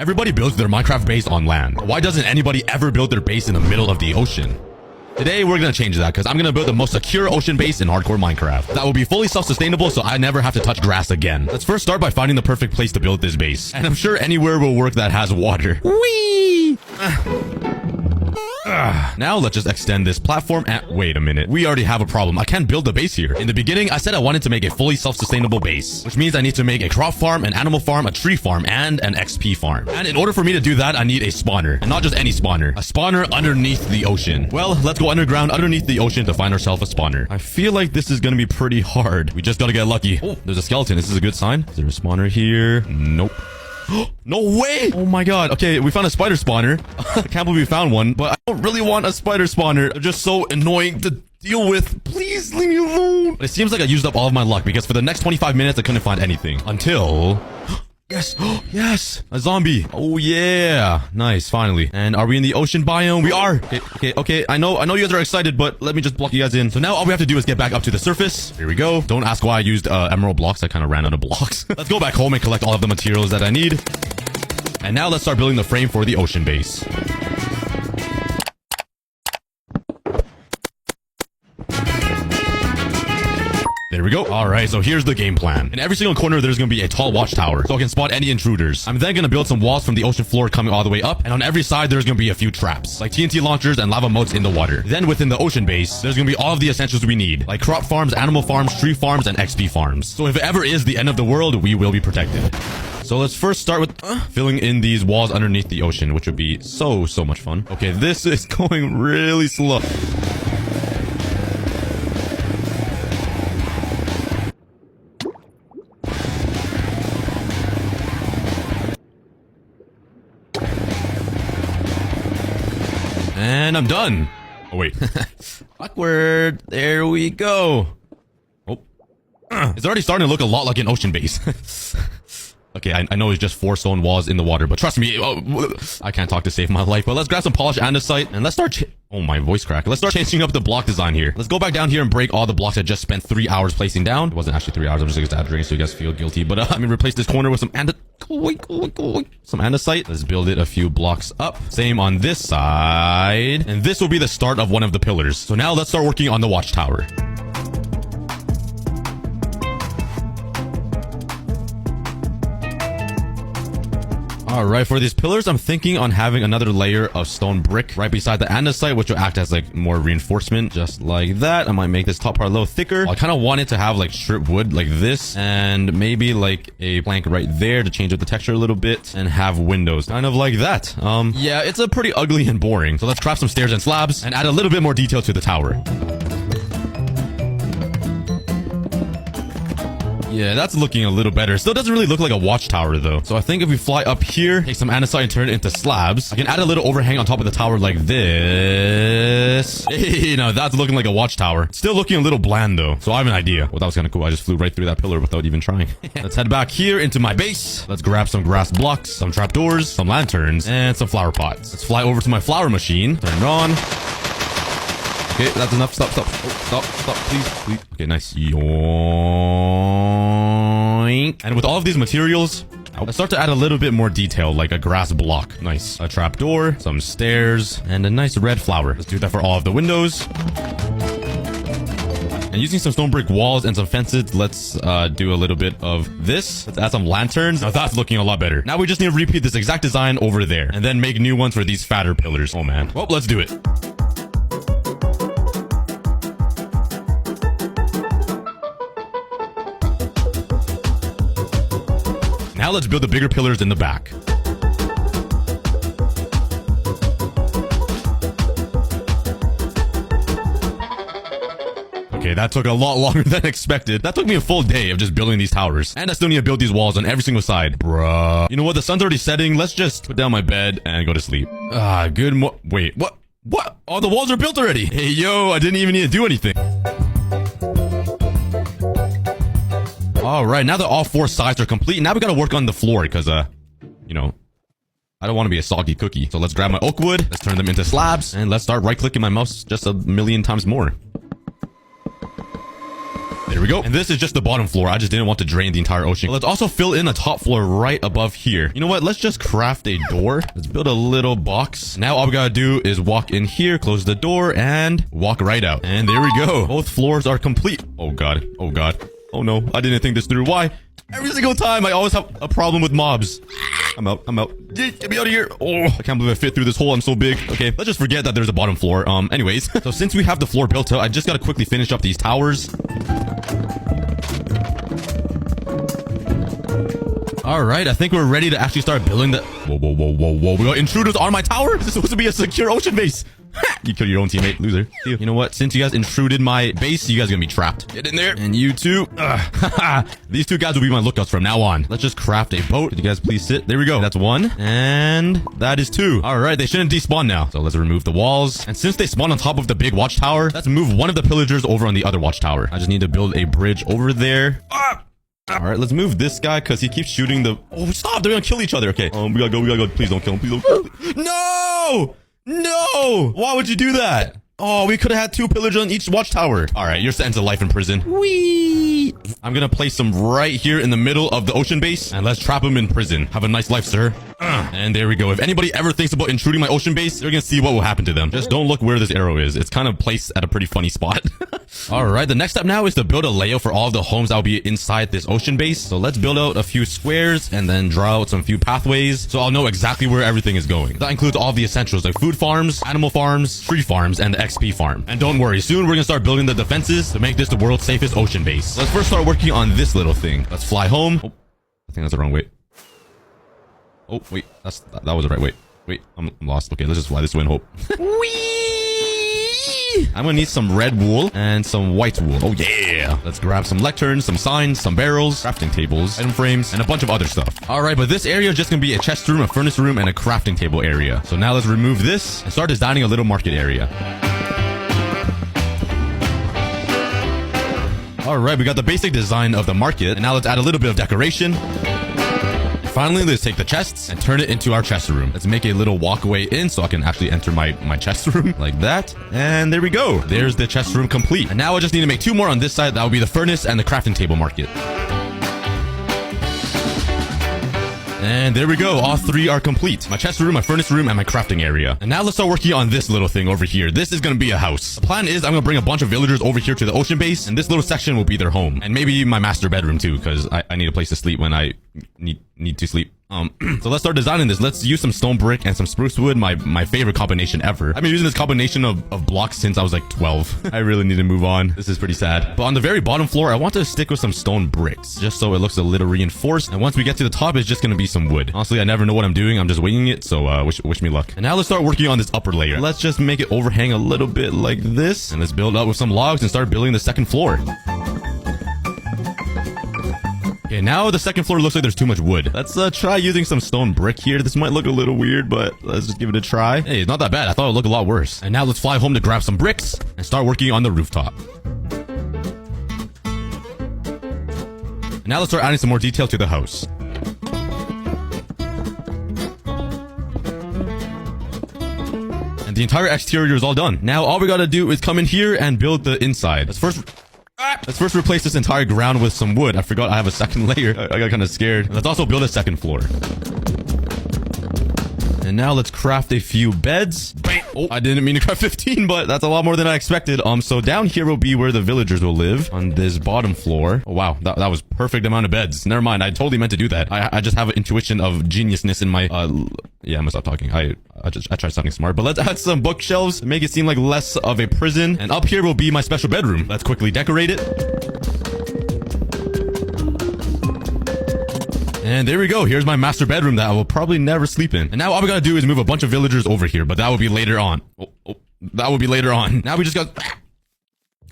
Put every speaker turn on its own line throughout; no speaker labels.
Everybody builds their Minecraft base on land. Why doesn't anybody ever build their base in the middle of the ocean? Today, we're gonna change that because I'm gonna build the most secure ocean base in hardcore Minecraft. That will be fully self-sustainable so I never have to touch grass again. Let's first start by finding the perfect place to build this base. And I'm sure anywhere will work that has water. Whee! Now let's just extend this platform and wait a minute. We already have a problem. I can't build a base here. In the beginning, I said I wanted to make a fully self-sustainable base, which means I need to make a crop farm, an animal farm, a tree farm, and an XP farm. And in order for me to do that, I need a spawner. And not just any spawner. A spawner underneath the ocean. Well, let's go underground underneath the ocean to find ourselves a spawner. I feel like this is gonna be pretty hard. We just gotta get lucky. Oh, there's a skeleton. This is a good sign. Is there a spawner here? Nope. No way! Oh my god. Okay, we found a spider spawner. I can't believe we found one, but I don't really want a spider spawner. They're just so annoying to deal with. Please leave me alone. But it seems like I used up all of my luck because for the next 25 minutes, I couldn't find anything. Until... Yes! Yes! A zombie! Oh yeah! Nice, finally. And are we in the ocean biome? We are! Okay. I know you guys are excited, but let me just block you guys in. So now all we have to do is get back up to the surface. Here we go. Don't ask why I used emerald blocks. I kind of ran out of blocks. Let's go back home and collect all of the materials that I need. And now let's start building the frame for the ocean base. There we go. Alright, so here's the game plan. In every single corner, there's gonna be a tall watchtower, so I can spot any intruders. I'm then gonna build some walls from the ocean floor coming all the way up, and on every side, there's gonna be a few traps, like TNT launchers and lava moats in the water. Then within the ocean base, there's gonna be all of the essentials we need, like crop farms, animal farms, tree farms, and XP farms. So if it ever is the end of the world, we will be protected. So let's first start with filling in these walls underneath the ocean, which would be so much fun. Okay, this is going really slow. And I'm done. Oh, wait. Awkward. There we go. Oh. It's already starting to look a lot like an ocean base. Okay, I know it's just 4 stone walls in the water, but trust me, I can't talk to save my life. But let's grab some polished andesite and let's start... Oh, my voice crack. Let's start changing up the block design here. Let's go back down here and break all the blocks I just spent 3 hours placing down. It wasn't actually 3 hours. I'm just exaggerating so you guys feel guilty. But I'm gonna replace this corner with some some andesite. Let's build it a few blocks up. Same on this side. And this will be the start of one of the pillars. So now let's start working on the watchtower. Alright, for these pillars, I'm thinking on having another layer of stone brick right beside the andesite, which will act as like more reinforcement, just like that. I might make this top part a little thicker. I kind of want it to have like strip wood like this, and maybe like a plank right there to change up the texture a little bit, and have windows kind of like that. Yeah, it's a pretty ugly and boring. So let's craft some stairs and slabs and add a little bit more detail to the tower. Yeah, that's looking a little better. Still doesn't really look like a watchtower though. So I think if we fly up here, take some andesite and turn it into slabs, I can add a little overhang on top of the tower like this. Hey, now that's looking like a watchtower. Still looking a little bland though. So I have an idea. Well, that was kind of cool. I just flew right through that pillar without even trying. Let's head back here into my base. Let's grab some grass blocks, some trapdoors, some lanterns, and some flower pots. Let's fly over to my flower machine. Turn it on. Okay, that's enough. Stop. Oh, stop, please. Okay, nice. Yoink. And with all of these materials, let's start to add a little bit more detail, like a grass block. Nice. A trapdoor, some stairs, and a nice red flower. Let's do that for all of the windows. And using some stone brick walls and some fences, let's do a little bit of this. Let's add some lanterns. Now that's looking a lot better. Now we just need to repeat this exact design over there, and then make new ones for these fatter pillars. Oh man. Well, let's do it. Now let's build the bigger pillars in the back. Okay, that took a lot longer than expected. That took me a full day of just building these towers. And I still need to build these walls on every single side. Bruh. You know what? The sun's already setting. Let's just put down my bed and go to sleep. Wait, what? Oh, the walls are built already. Hey, yo, I didn't even need to do anything. Alright, now that all 4 sides are complete, now we gotta work on the floor, because, you know, I don't want to be a soggy cookie. So let's grab my oak wood, let's turn them into slabs, and let's start right-clicking my mouse just a million times more. There There we go. And this is just the bottom floor. I just didn't want to drain the entire ocean. But let's also fill in a top floor right above here. You know what? Let's just craft a door. Let's build a little box. Now all we gotta do is walk in here, close the door, and walk right out. And there we go. Both floors are complete. Oh god. Oh god. Oh no. I didn't think this through. Why? Every single time I always have a problem with mobs. I'm out. I'm out. Get me out of here. Oh, I can't believe I fit through this hole. I'm so big. Okay, let's just forget that there's a bottom floor. Anyways, so since we have the floor built up, I just gotta quickly finish up these towers. All right, I think we're ready to actually start building the... Whoa, whoa, whoa, whoa, whoa. We got intruders on my tower? This is supposed to be a secure ocean base. You killed your own teammate, loser. You know what? Since you guys intruded my base, you guys are gonna be trapped. Get in there. And you too. These two guys will be my lookouts from now on. Let's just craft a boat. Could you guys please sit? There we go. That's one. And that is two. All right, they shouldn't despawn now. So let's remove the walls. And since they spawn on top of the big watchtower, let's move one of the pillagers over on the other watchtower. I just need to build a bridge over there. All right, let's move this guy because he keeps shooting the... Oh, stop. They're gonna kill each other. Okay. We gotta go. We gotta go. Please don't kill him. Please don't kill him. No! No! Why would you do that? Oh, we could have had two pillagers on each watchtower. All right, you're sentenced to life in prison. Whee! I'm gonna place them right here in the middle of the ocean base, and let's trap them in prison. Have a nice life, sir. And there we go. If anybody ever thinks about intruding my ocean base, they're gonna see what will happen to them. Just don't look where this arrow is. It's kind of placed at a pretty funny spot. All right, the next step now is to build a layout for all of the homes that will be inside this ocean base. So let's build out a few squares and then draw out some few pathways so I'll know exactly where everything is going. That includes all of the essentials like food farms, animal farms, tree farms, and the XP farm. And don't worry, soon we're gonna start building the defenses to make this the world's safest ocean base. Let's first start working on this little thing. Let's fly home. Oh, I think that's the wrong way. Oh, wait, that was the right way. Wait, I'm lost. Okay, let's just fly this way and hope. Whee! I'm gonna need some red wool and some white wool. Oh yeah! Let's grab some lecterns, some signs, some barrels, crafting tables, item frames, and a bunch of other stuff. Alright, but this area is just gonna be a chest room, a furnace room, and a crafting table area. So now let's remove this and start designing a little market area. Alright, we got the basic design of the market, and now let's add a little bit of decoration. Finally, let's take the chests and turn it into our chest room. Let's make a little walkway in so I can actually enter my chest room like that. And there we go. There's the chest room complete. And now I just need to make two more on this side. That will be the furnace and the crafting table market. And there we go. All three are complete. My chest room, my furnace room, and my crafting area. And now let's start working on this little thing over here. This is going to be a house. The plan is I'm going to bring a bunch of villagers over here to the ocean base, and this little section will be their home. And maybe my master bedroom too, because I need a place to sleep when I need to sleep. So let's start designing this. Let's use some stone brick and some spruce wood, my favorite combination ever. I've been using this combination of blocks since I was like 12. I really need to move on. This is pretty sad. But on the very bottom floor, I want to stick with some stone bricks, just so it looks a little reinforced. And once we get to the top, it's just going to be some wood. Honestly, I never know what I'm doing. I'm just winging it, so wish me luck. And now let's start working on this upper layer. Let's just make it overhang a little bit like this. And let's build up with some logs and start building the second floor. Okay, now the second floor looks like there's too much wood. Let's try using some stone brick here. This might look a little weird, but let's just give it a try. Hey, it's not that bad. I thought it would look a lot worse. And now let's fly home to grab some bricks and start working on the rooftop. And now let's start adding some more detail to the house. And the entire exterior is all done. Now all we gotta do is come in here and build the inside. Let's first replace this entire ground with some wood. I forgot I have a second layer. I got kind of scared. Let's also build a second floor. And now let's craft a few beds. Oh, I didn't mean to craft 15, but that's a lot more than I expected. So down here will be where the villagers will live on this bottom floor. Oh, wow. That was perfect amount of beds. Never mind. I totally meant to do that. I just have an intuition of geniusness in my, yeah, I'm gonna stop talking. I tried something smart, but let's add some bookshelves to make it seem like less of a prison. And up here will be my special bedroom. Let's quickly decorate it. And there we go. Here's my master bedroom that I will probably never sleep in. And now all we gotta do is move a bunch of villagers over here, but that will be later on. That will be later on. Now we just got...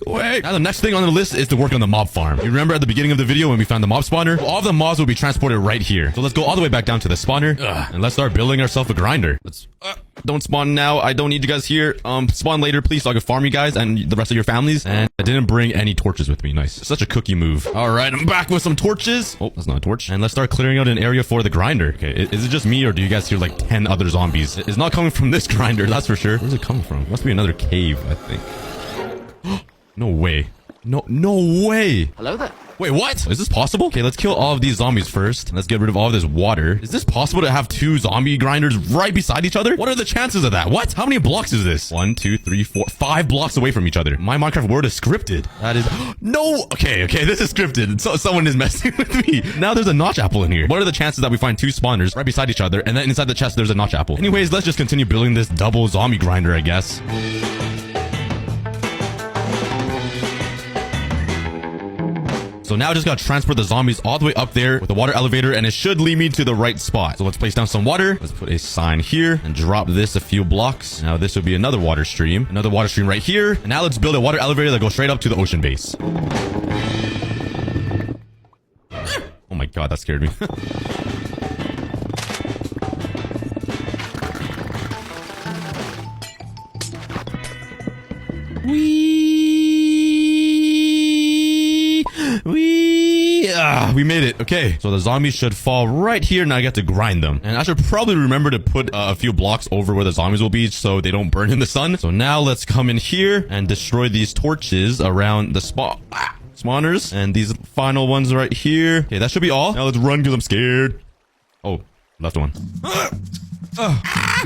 Wait. Now the next thing on the list is to work on the mob farm. You remember at the beginning of the video when we found the mob spawner? Well, all of the mobs will be transported right here. So let's go all the way back down to the spawner. And let's start building ourselves a grinder. Let's... don't spawn now. I don't need you guys here. Spawn later, please, so I can farm you guys and the rest of your families. And I didn't bring any torches with me. Nice. Such a cookie move. All right, I'm back with some torches. Oh, that's not a torch. And let's start clearing out an area for the grinder. Okay, is it just me or do you guys hear like 10 other zombies? It's not coming from this grinder, that's for sure. Where's it coming from? It must be another cave, I think. No way. No way.
Hello there.
Wait, what? Is this possible? Okay, let's kill all of these zombies first. Let's get rid of all of this water. Is this possible to have 2 zombie grinders right beside each other? What are the chances of that? What? How many blocks is this? 1, 2, 3, 4, 5 blocks away from each other. My Minecraft world is scripted. That is... No! Okay, this is scripted. So someone is messing with me. Now there's a notch apple in here. What are the chances that we find 2 spawners right beside each other, and then inside the chest there's a notch apple? Anyways, let's just continue building this double zombie grinder, I guess. So now I just gotta transport the zombies all the way up there with the water elevator, and it should lead me to the right spot. So let's place down some water. Let's put a sign here and drop this a few blocks. Now this would be another water stream right here. And now let's build a water elevator that goes straight up to the ocean base. Oh my god, that scared me. We made it. Okay, so the zombies should fall right here. Now I get to grind them, and I should probably remember to put a few blocks over where the zombies will be so they don't burn in the sun. So now let's come in here and destroy these torches around the spawners, and these final ones right here. Okay, that should be all. Now let's run because I'm scared. Oh, left one.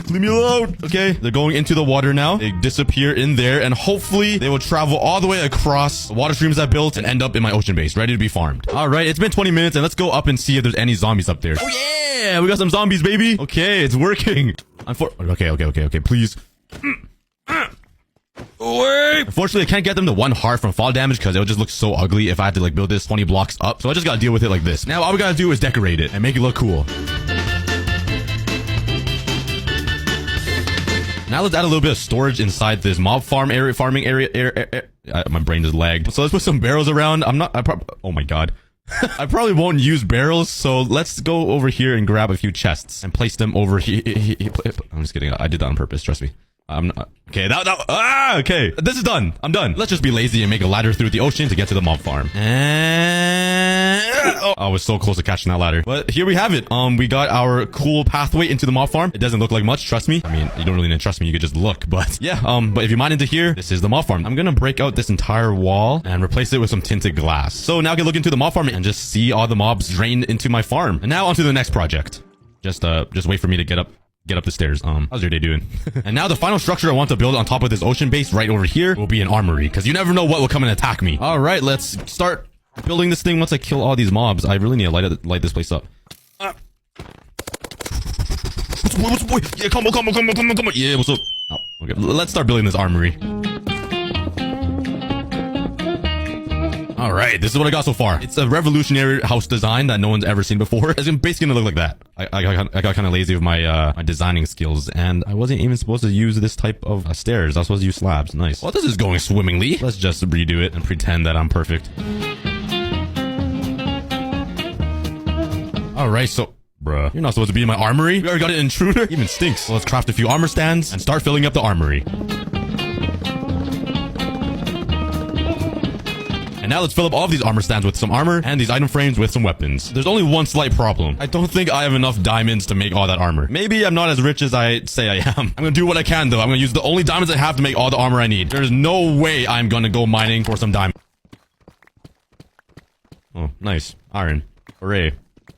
Leave me alone. Okay, they're going into the water now. They disappear in there, and hopefully they will travel all the way across the water streams I built and end up in my ocean base, ready to be farmed. All right, it's been 20 minutes, and let's go up and see if there's any zombies up there. Oh yeah, we got some zombies, baby. Okay, it's working. Okay, please. Wait. Unfortunately, I can't get them to 1 heart from fall damage because it would just look so ugly if I had to like build this 20 blocks up. So I just gotta deal with it like this. Now all we gotta do is decorate it and make it look cool. Now let's add a little bit of storage inside this mob farming area. My brain just lagged. So let's put some barrels around. Oh my god. I probably won't use barrels, so let's go over here and grab a few chests and place them over here. I'm just kidding. I did that on purpose. Trust me. I'm not. Okay, okay. This is done. I'm done. Let's just be lazy and make a ladder through the ocean to get to the mob farm. And I was so close to catching that ladder. But here we have it. We got our cool pathway into the mob farm. It doesn't look like much, trust me. I mean, you don't really need to trust me. You could just look. But yeah, but if you mine into here, this is the mob farm. I'm gonna break out this entire wall and replace it with some tinted glass. So now I can look into the mob farm and just see all the mobs drain into my farm. And now onto the next project. Just wait for me to get up the stairs. How's your day doing? And now the final structure I want to build on top of this ocean base right over here will be an armory, because you never know what will come and attack me. All right, let's start building this thing once I kill all these mobs. I really need to light this place up. Yeah, come on. Yeah, what's up? Oh, okay. Let's start building this armory. All right, this is what I got so far. It's a revolutionary house design that no one's ever seen before. It's basically gonna look like that. I got kind of lazy with my my designing skills, and I wasn't even supposed to use this type of stairs. I was supposed to use slabs. Nice. Well, this is going swimmingly. Let's just redo it and pretend that I'm perfect. All right, so... Bruh, you're not supposed to be in my armory. We already got an intruder. Even stinks. So let's craft a few armor stands and start filling up the armory. And now let's fill up all of these armor stands with some armor and these item frames with some weapons. There's only one slight problem. I don't think I have enough diamonds to make all that armor. Maybe I'm not as rich as I say I am. I'm gonna do what I can though. I'm gonna use the only diamonds I have to make all the armor I need. There's no way I'm gonna go mining for some diamonds. Oh, nice. Iron. Hooray.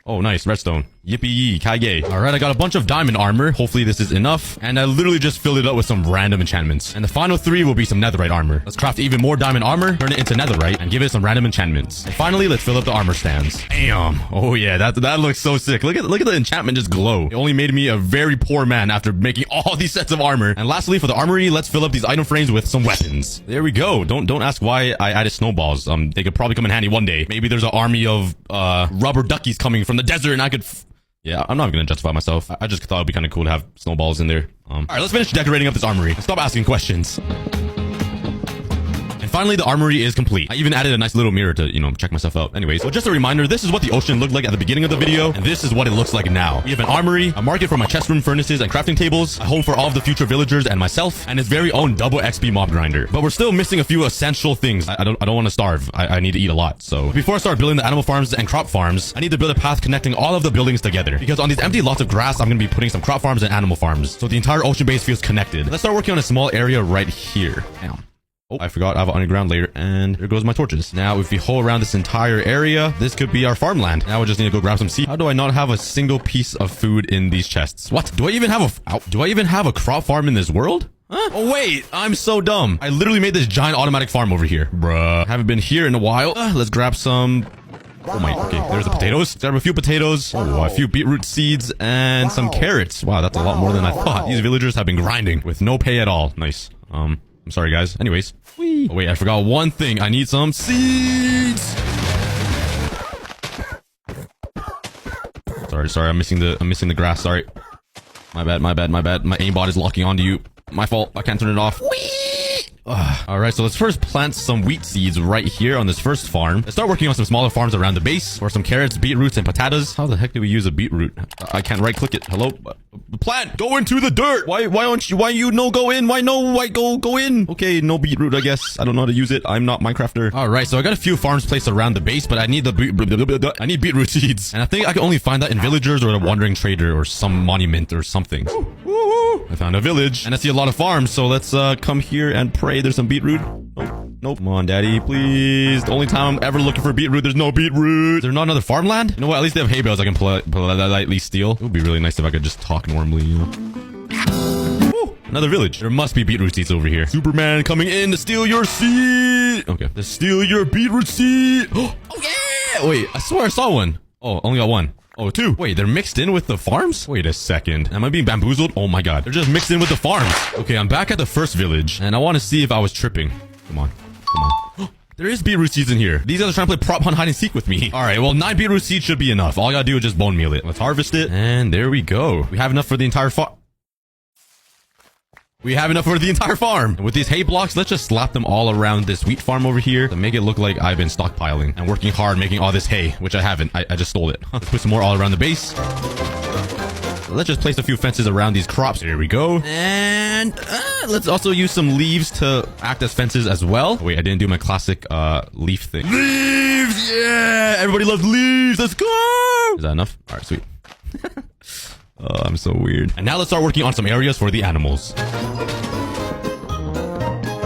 Oh, nice. Redstone. Yippee-yee. Kage. Alright, I got a bunch of diamond armor. Hopefully this is enough. And I literally just filled it up with some random enchantments. And the final 3 will be some netherite armor. Let's craft even more diamond armor, turn it into netherite, and give it some random enchantments. And finally, let's fill up the armor stands. Damn. Oh yeah, that looks so sick. Look at the enchantment just glow. It only made me a very poor man after making all these sets of armor. And lastly, for the armory, let's fill up these item frames with some weapons. There we go. Don't ask why I added snowballs. They could probably come in handy one day. Maybe there's an army of rubber duckies coming from the desert and I could... Yeah, I'm not gonna justify myself. I just thought it'd be kind of cool to have snowballs in there. Alright, let's finish decorating up this armory. Stop asking questions. And finally, the armory is complete. I even added a nice little mirror to, check myself out. Anyways, so just a reminder, this is what the ocean looked like at the beginning of the video, and this is what it looks like now. We have an armory, a market for my chest room furnaces and crafting tables, a home for all of the future villagers and myself, and its very own double XP mob grinder. But we're still missing a few essential things. I don't want to starve. I need to eat a lot. So before I start building the animal farms and crop farms, I need to build a path connecting all of the buildings together. Because on these empty lots of grass, I'm going to be putting some crop farms and animal farms. So the entire ocean base feels connected. Let's start working on a small area right here. Damn. Oh, I forgot I have an underground layer, and there goes my torches. Now, if we hole around this entire area, this could be our farmland. Now we just need to go grab some seed. How do I not have a single piece of food in these chests? What? Do I even have a crop farm in this world? Huh? Oh wait, I'm so dumb. I literally made this giant automatic farm over here. Bruh. Haven't been here in a while. Let's grab some... Oh my, okay, there's the potatoes. Grab a few potatoes, a few beetroot seeds, and some carrots. Wow, that's a lot more than I thought. These villagers have been grinding with no pay at all. Nice. I'm sorry guys. Anyways. Whee. Oh wait, I forgot one thing. I need some seeds. Sorry, I'm missing the grass. Sorry. My bad. My aimbot is locking onto you. My fault. I can't turn it off. Whee! Alright, so let's first plant some wheat seeds right here on this first farm. Let's start working on some smaller farms around the base for some carrots, beetroots, and potatoes. How the heck do we use a beetroot? I can't right click it. Hello? Plant! Go into the dirt! Why you no go in? Why go in? Okay, no beetroot, I guess. I don't know how to use it. I'm not Minecrafter. Alright, so I got a few farms placed around the base, but I need I need beetroot seeds. And I think I can only find that in villagers or a wandering trader or some monument or something. I found a village, and I see a lot of farms, so let's come here and pray there's some beetroot. Nope. Come on, daddy, please. The only time I'm ever looking for beetroot, there's no beetroot. Is there not another farmland? You know what? At least they have hay bales I can politely steal. It would be really nice if I could just talk normally, you know? Ooh, another village. There must be beetroot seeds over here. Superman coming in to steal your seed. Okay, to steal your beetroot seed. Oh, yeah! Wait, I swear I saw one. Oh, only got one. Oh, two. Wait, they're mixed in with the farms? Wait a second. Am I being bamboozled? Oh my god. They're just mixed in with the farms. Okay, I'm back at the first village, and I want to see if I was tripping. Come on. There is beetroot seeds in here. These guys are trying to play prop hunt hide and seek with me. Alright, well, 9 beetroot seeds should be enough. All I gotta do is just bone meal it. Let's harvest it. And there we go. We have enough for the entire farm. And with these hay blocks, let's just slap them all around this wheat farm over here to make it look like I've been stockpiling and working hard making all this hay, which I haven't. I just stole it. Let's put some more all around the base. Let's just place a few fences around these crops. Here we go. And let's also use some leaves to act as fences as well. Oh, wait, I didn't do my classic leaf thing. Leaves! Yeah! Everybody loves leaves! Let's go! Is that enough? All right, sweet. Oh, I'm so weird. And now let's start working on some areas for the animals.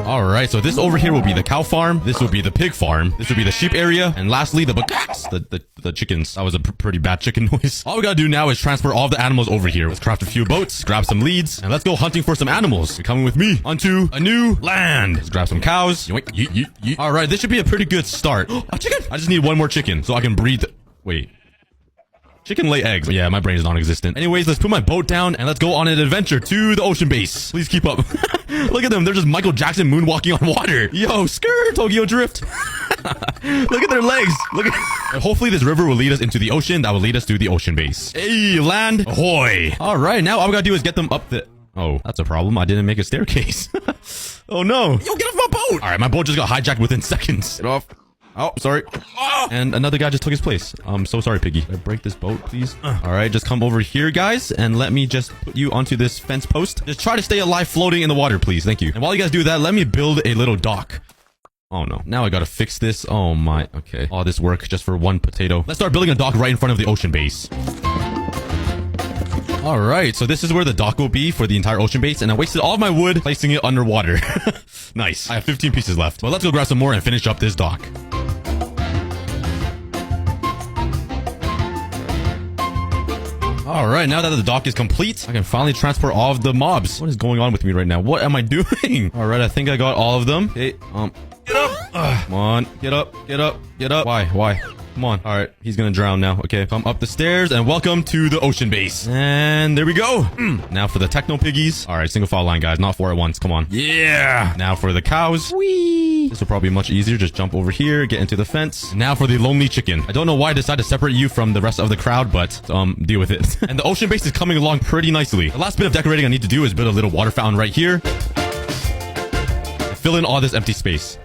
Alright, so this over here will be the cow farm. This will be the pig farm. This will be the sheep area. And lastly, the macaques, the chickens. That was a pretty bad chicken noise. All we gotta do now is transfer all the animals over here. Let's craft a few boats, grab some leads, and let's go hunting for some animals. You're coming with me onto a new land. Let's grab some cows. Yoink, yeet, yeet, yeet. Alright, this should be a pretty good start. A chicken! I just need one more chicken so I can breed. Wait. Chicken lay eggs. Yeah, my brain is non-existent. Anyways, let's put my boat down and let's go on an adventure to the ocean base. Please keep up. Look at them. They're just Michael Jackson moonwalking on water. Yo, skirt, Tokyo Drift. Look at their legs. Look at. Hopefully this river will lead us into the ocean. That will lead us to the ocean base. Hey, land. Ahoy. All right, now all we gotta do is get them up the... Oh, that's a problem. I didn't make a staircase. Oh, no. Yo, get off my boat. All right, my boat just got hijacked within seconds. Get off. Oh, sorry. Oh! And another guy just took his place. I'm so sorry, Piggy. Can I break this boat, please? All right, just come over here, guys, and let me just put you onto this fence post. Just try to stay alive floating in the water, please. Thank you. And while you guys do that, let me build a little dock. Oh, no. Now I gotta fix this. Oh, my. Okay. All this work just for one potato. Let's start building a dock right in front of the ocean base. All right, so this is where the dock will be for the entire ocean base, and I wasted all of my wood placing it underwater. Nice. I have 15 pieces left. Well, let's go grab some more and finish up this dock. Alright, now that the dock is complete, I can finally transport all of the mobs. What is going on with me right now? What am I doing? Alright, I think I got all of them. Okay, get up! Come on, get up, get up, get up. Why? Come on. Alright, he's gonna drown now. Okay, come up the stairs and welcome to the ocean base. And there we go. Now for the techno piggies. Alright, single file line, guys. Not 4 at once. Come on. Yeah! Now for the cows. Whee! This will probably be much easier. Just jump over here, get into the fence. Now for the lonely chicken. I don't know why I decided to separate you from the rest of the crowd, but deal with it. And the ocean base is coming along pretty nicely. The last bit of decorating I need to do is build a little water fountain right here. Fill in all this empty space.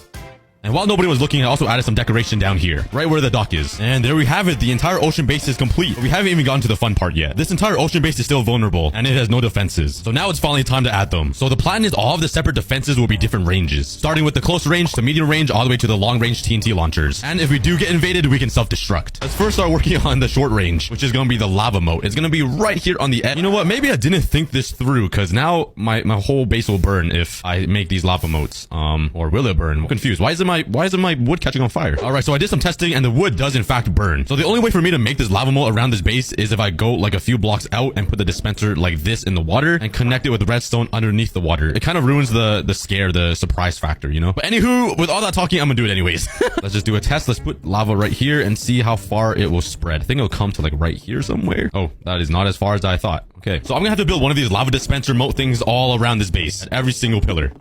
And while nobody was looking, I also added some decoration down here, right where the dock is. And there we have it. The entire ocean base is complete. But we haven't even gotten to the fun part yet. This entire ocean base is still vulnerable, and it has no defenses. So now it's finally time to add them. So the plan is all of the separate defenses will be different ranges, starting with the close range to medium range, all the way to the long range TNT launchers. And if we do get invaded, we can self-destruct. Let's first start working on the short range, which is going to be the lava moat. It's going to be right here on the edge. You know what? Maybe I didn't think this through, because now my whole base will burn if I make these lava moats. Or will it burn? I'm confused. Why isn't my wood catching on fire? All right, so I did some testing, and the wood does in fact burn. So the only way for me to make this lava moat around this base is if I go like a few blocks out and put the dispenser like this in the water and connect it with redstone underneath the water. It kind of ruins the scare, the surprise factor, you know? But anywho, with all that talking, I'm gonna do it anyways. Let's just do a test. Let's put lava right here and see how far it will spread. I think it'll come to like right here somewhere. Oh, that is not as far as I thought. Okay, so I'm gonna have to build one of these lava dispenser moat things all around this base, at every single pillar.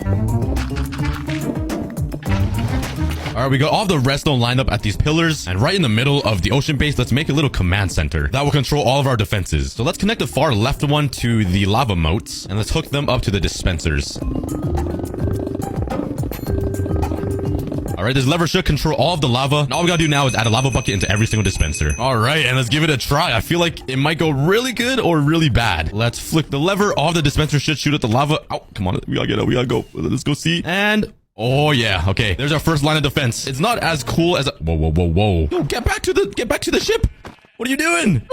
All right, we got all the redstone lined up at these pillars, and right in the middle of the ocean base, let's make a little command center that will control all of our defenses. So let's connect the far left one to the lava moats, and let's hook them up to the dispensers. All right, this lever should control all of the lava. And all we gotta do now is add a lava bucket into every single dispenser. All right, and let's give it a try. I feel like it might go really good or really bad. Let's flick the lever. All of the dispensers should shoot at the lava. Oh, come on. We gotta get out. We gotta go. Let's go see. And oh yeah, okay. There's our first line of defense. It's not as cool as whoa. Yo, get back to the ship. What are you doing?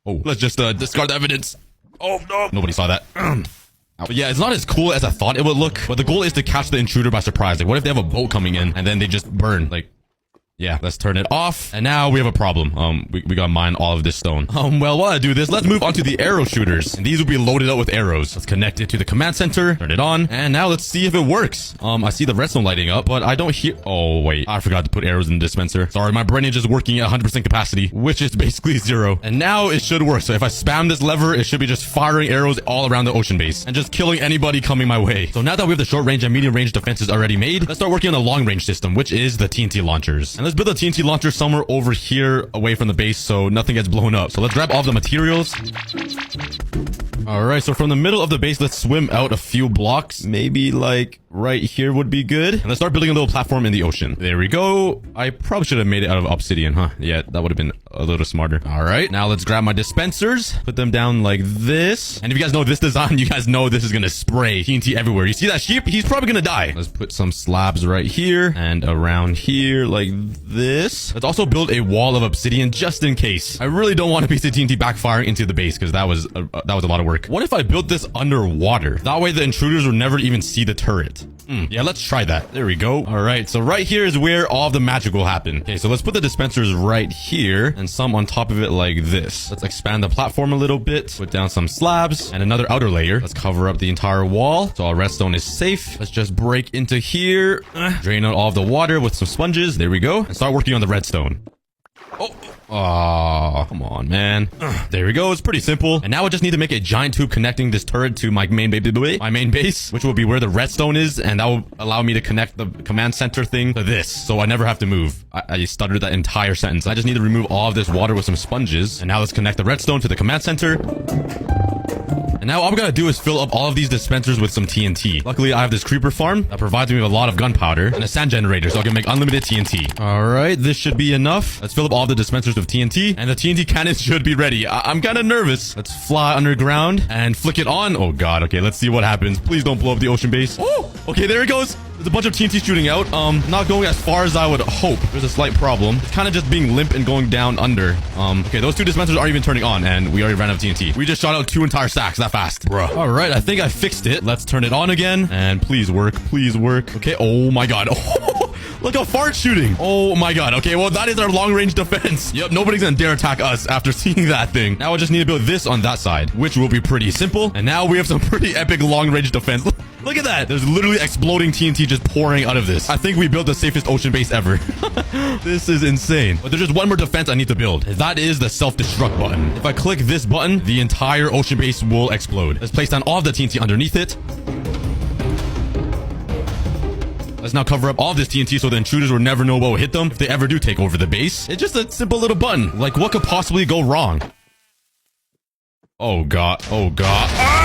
Oh, let's just discard the evidence. Oh no. Nobody saw that. But yeah, it's not as cool as I thought it would look, but the goal is to catch the intruder by surprise. Like, what if they have a boat coming in and then they just burn? Like, yeah, let's turn it off. And now we have a problem. We gotta mine all of this stone. Well, while I do this, let's move on to the arrow shooters. And these will be loaded up with arrows. Let's connect it to the command center, turn it on, and now let's see if it works. I see the redstone lighting up, but I don't hear... Oh, wait. I forgot to put arrows in the dispenser. Sorry, my brain is just working at 100% capacity, which is basically 0. And now it should work. So if I spam this lever, it should be just firing arrows all around the ocean base and just killing anybody coming my way. So now that we have the short range and medium range defenses already made, let's start working on the long range system, which is the TNT launchers. And let's build a TNT launcher somewhere over here away from the base so nothing gets blown up. So let's grab all the materials. All right, so from the middle of the base, let's swim out a few blocks. Maybe like right here would be good. And let's start building a little platform in the ocean. There we go. I probably should have made it out of obsidian, huh? Yeah, that would have been a little smarter. All right, now let's grab my dispensers, put them down like this. And if you guys know this design, you guys know this is gonna spray TNT everywhere. You see that sheep? He's probably gonna die. Let's put some slabs right here and around here like this. Let's also build a wall of obsidian just in case. I really don't want a piece of TNT backfiring into the base because that was a lot of work. What if I built this underwater? That way the intruders will never even see the turret. Yeah, let's try that. There we go. All right, so right here is where all of the magic will happen. Okay, so let's put the dispensers right here and some on top of it like this. Let's expand the platform a little bit, put down some slabs and another outer layer. Let's cover up the entire wall so our redstone is safe. Let's just break into here, drain out all of the water with some sponges. There we go. And start working on the redstone. Oh, come on, man. There we go. It's pretty simple. And now I just need to make a giant tube connecting this turret to my main base, which will be where the redstone is. And that will allow me to connect the command center thing to this. So I never have to move. I stuttered that entire sentence. I just need to remove all of this water with some sponges. And now let's connect the redstone to the command center. And now all we gotta do is fill up all of these dispensers with some TNT. Luckily, I have this creeper farm that provides me with a lot of gunpowder and a sand generator, so I can make unlimited TNT. All right, this should be enough. Let's fill up all of the dispensers with TNT, and the TNT cannons should be ready. I'm kind of nervous. Let's fly underground and flick it on. Oh god, okay, let's see what happens. Please don't blow up the ocean base. Oh, okay, there it goes. There's a bunch of TNT shooting out. Not going as far as I would hope. There's a slight problem. It's kind of just being limp and going down under. Okay, those two dispensers aren't even turning on, and we already ran out of TNT. We just shot out 2 entire stacks that fast. Bruh. All right, I think I fixed it. Let's turn it on again, and please work. Please work. Okay, oh my god. Oh, look how far it's shooting. Oh my god. Okay, well, that is our long-range defense. Yep, nobody's gonna dare attack us after seeing that thing. Now I just need to build this on that side, which will be pretty simple. And now we have some pretty epic long-range defense. Look at that. There's literally exploding TNT just pouring out of this. I think we built the safest ocean base ever. This is insane. But there's just one more defense I need to build. That is the self-destruct button. If I click this button, the entire ocean base will explode. Let's place down all of the TNT underneath it. Let's now cover up all of this TNT so the intruders will never know what will hit them if they ever do take over the base. It's just a simple little button. Like, what could possibly go wrong? Oh god. Oh god. Ah!